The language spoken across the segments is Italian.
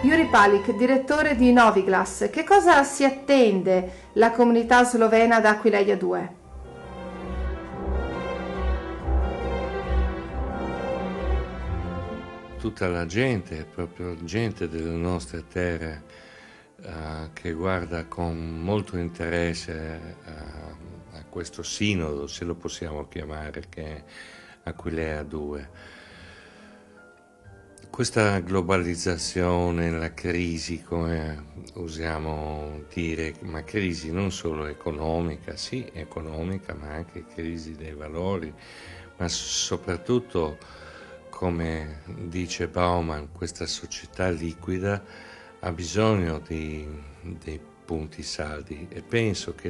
Juri Palik, direttore di Noviglas, che cosa si attende la comunità slovena da Aquileia 2? Tutta la gente, proprio gente delle nostre terre, che guarda con molto interesse a questo sinodo, se lo possiamo chiamare, che è Aquileia 2. Questa globalizzazione, la crisi, come usiamo dire, ma crisi non solo economica, sì, economica, ma anche crisi dei valori, ma soprattutto, come dice Bauman, questa società liquida ha bisogno dei punti saldi, e penso che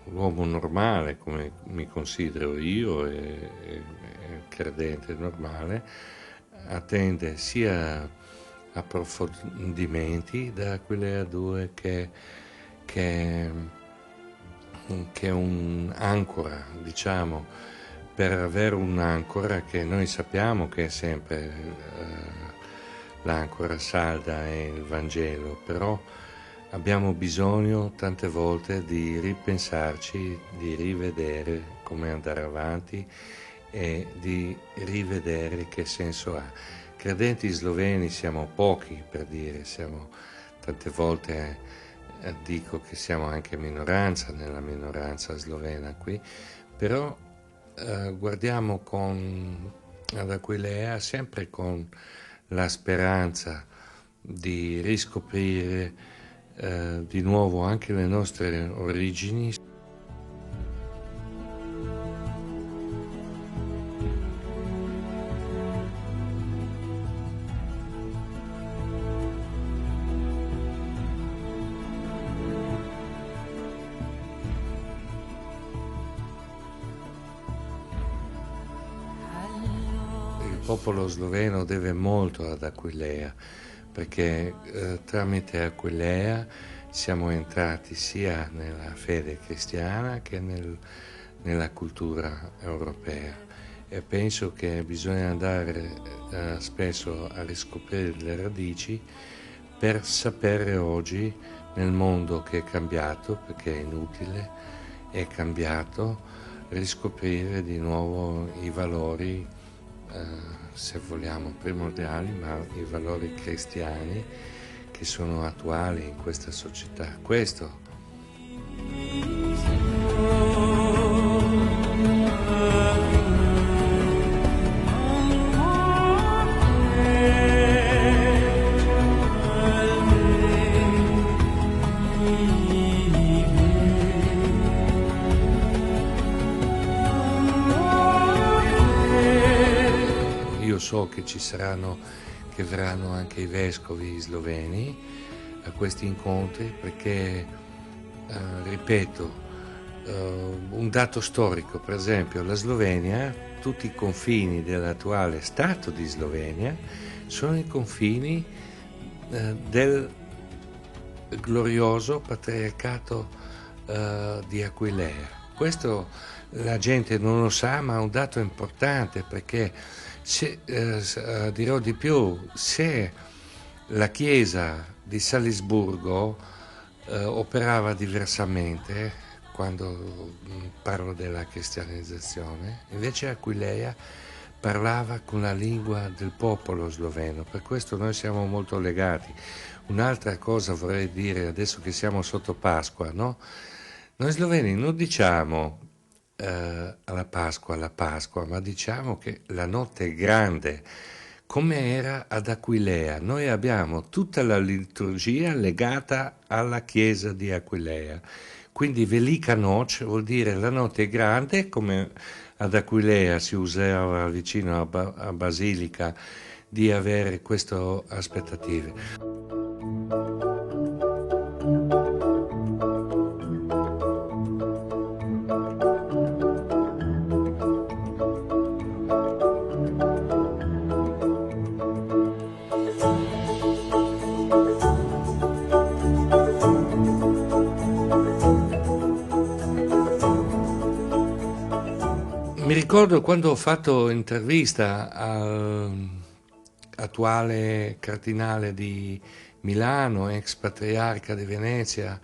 l'uomo normale, come mi considero io, e credente normale, attende sia approfondimenti da Aquileia 2 che un'ancora, diciamo, per avere un'ancora che noi sappiamo che è sempre l'ancora salda è il Vangelo, però abbiamo bisogno tante volte di ripensarci, di rivedere come andare avanti e di rivedere che senso ha. Credenti sloveni siamo pochi, per dire, siamo tante volte, dico che siamo anche minoranza nella minoranza slovena qui, però guardiamo ad Aquileia sempre con la speranza di riscoprire di nuovo anche le nostre origini. Il popolo sloveno deve molto ad Aquileia, perché tramite Aquileia siamo entrati sia nella fede cristiana che nella cultura europea, e penso che bisogna andare spesso a riscoprire le radici per sapere oggi, nel mondo che è cambiato, perché è inutile, è cambiato, riscoprire di nuovo i valori, se vogliamo primordiali, ma i valori cristiani che sono attuali in questa società. Questo. Io so che che verranno anche i vescovi sloveni a questi incontri, perché, ripeto, un dato storico, per esempio, la Slovenia, tutti i confini dell'attuale Stato di Slovenia sono i confini del glorioso patriarcato di Aquileia. Questo la gente non lo sa, ma è un dato importante, perché dirò di più, se la Chiesa di Salisburgo operava diversamente, quando parlo della cristianizzazione, invece Aquileia parlava con la lingua del popolo sloveno, per questo noi siamo molto legati. Un'altra cosa vorrei dire, adesso che siamo sotto Pasqua, no? Noi sloveni non diciamo alla Pasqua, ma diciamo che la notte è grande, come era ad Aquileia. Noi abbiamo tutta la liturgia legata alla chiesa di Aquileia, quindi Velika Noč vuol dire la notte è grande, come ad Aquileia si usava vicino a Basilica di avere queste aspettative. Mi ricordo quando ho fatto intervista attuale cardinale di Milano, ex patriarca di Venezia,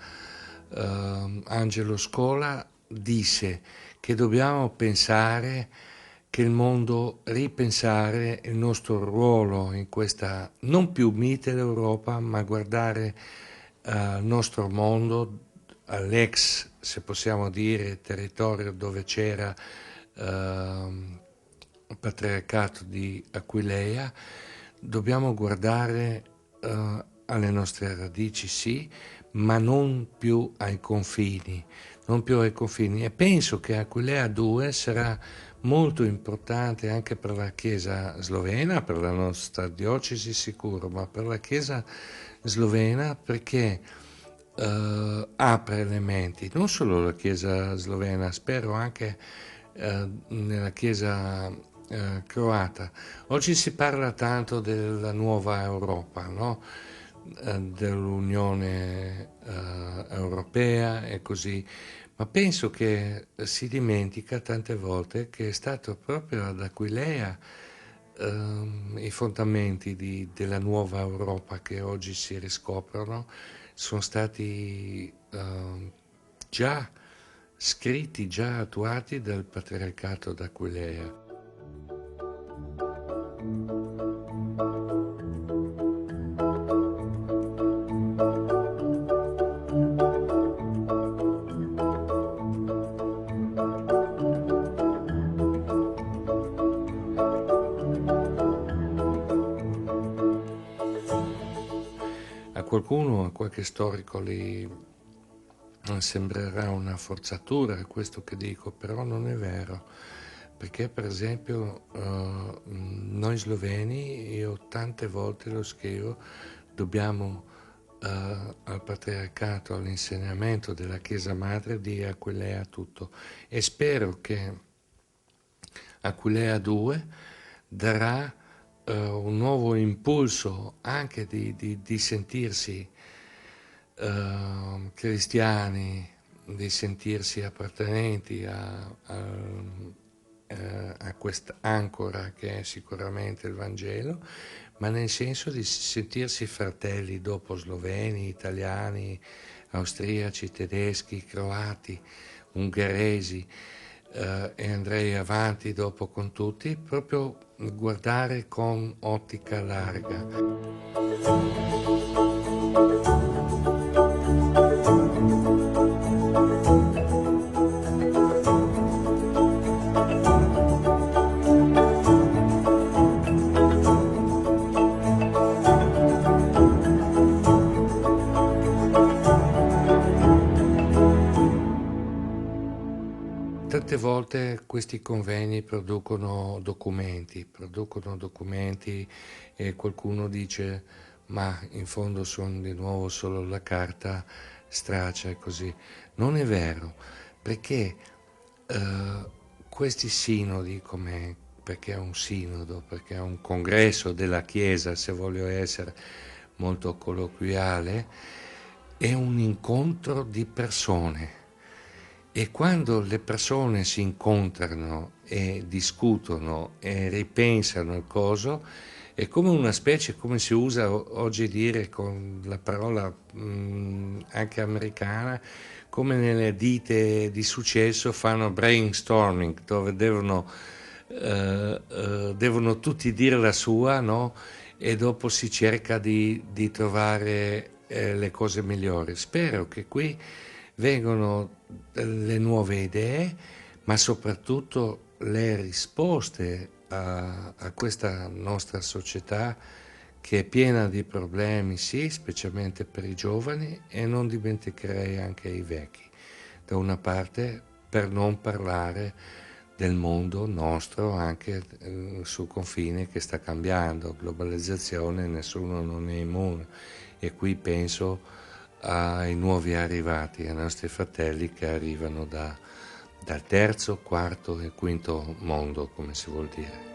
Angelo Scola, disse che dobbiamo pensare che il mondo, ripensare il nostro ruolo in questa non più mite d'Europa, ma guardare al nostro mondo, all'ex, se possiamo dire, territorio dove c'era il patriarcato di Aquileia. Dobbiamo guardare alle nostre radici, sì, ma non più ai confini, non più ai confini. E penso che Aquileia 2 sarà molto importante anche per la Chiesa slovena, per la nostra diocesi sicuro, ma per la Chiesa slovena perché apre le menti, non solo la Chiesa slovena, spero anche nella Chiesa croata. Oggi si parla tanto della nuova Europa, no? Dell'Unione Europea e così, ma penso che si dimentica tante volte che è stato proprio ad Aquileia i fondamenti della nuova Europa che oggi si riscoprono sono stati già scritti, già attuati dal patriarcato d'Aquileia. A qualcuno, a qualche storico lì sembrerà una forzatura questo che dico, però non è vero, perché per esempio noi sloveni, io tante volte lo scrivo, dobbiamo al patriarcato, all'insegnamento della Chiesa Madre di Aquileia tutto, e spero che Aquileia 2 darà un nuovo impulso anche di sentirsi cristiani, di sentirsi appartenenti a quest'ancora che è sicuramente il Vangelo, ma nel senso di sentirsi fratelli dopo sloveni, italiani, austriaci, tedeschi, croati, ungheresi, e andrei avanti dopo con tutti, proprio guardare con ottica larga. Tante volte questi convegni producono documenti e qualcuno dice ma in fondo sono di nuovo solo la carta straccia e così. Non è vero, perché questi sinodi, perché è un sinodo, perché è un congresso della Chiesa, se voglio essere molto colloquiale, è un incontro di persone. E quando le persone si incontrano e discutono e ripensano il coso, è come una specie, come si usa oggi dire con la parola anche americana, come nelle ditte di successo fanno brainstorming, dove devono tutti dire la sua, no? E dopo si cerca di trovare le cose migliori. Spero che qui vengano le nuove idee, ma soprattutto le risposte a questa nostra società che è piena di problemi, sì, specialmente per i giovani, e non dimenticherei anche i vecchi. Da una parte, per non parlare del mondo nostro anche sul confine che sta cambiando, globalizzazione, nessuno non è immune, e qui penso ai nuovi arrivati, ai nostri fratelli che arrivano dal terzo, quarto e quinto mondo, come si vuol dire.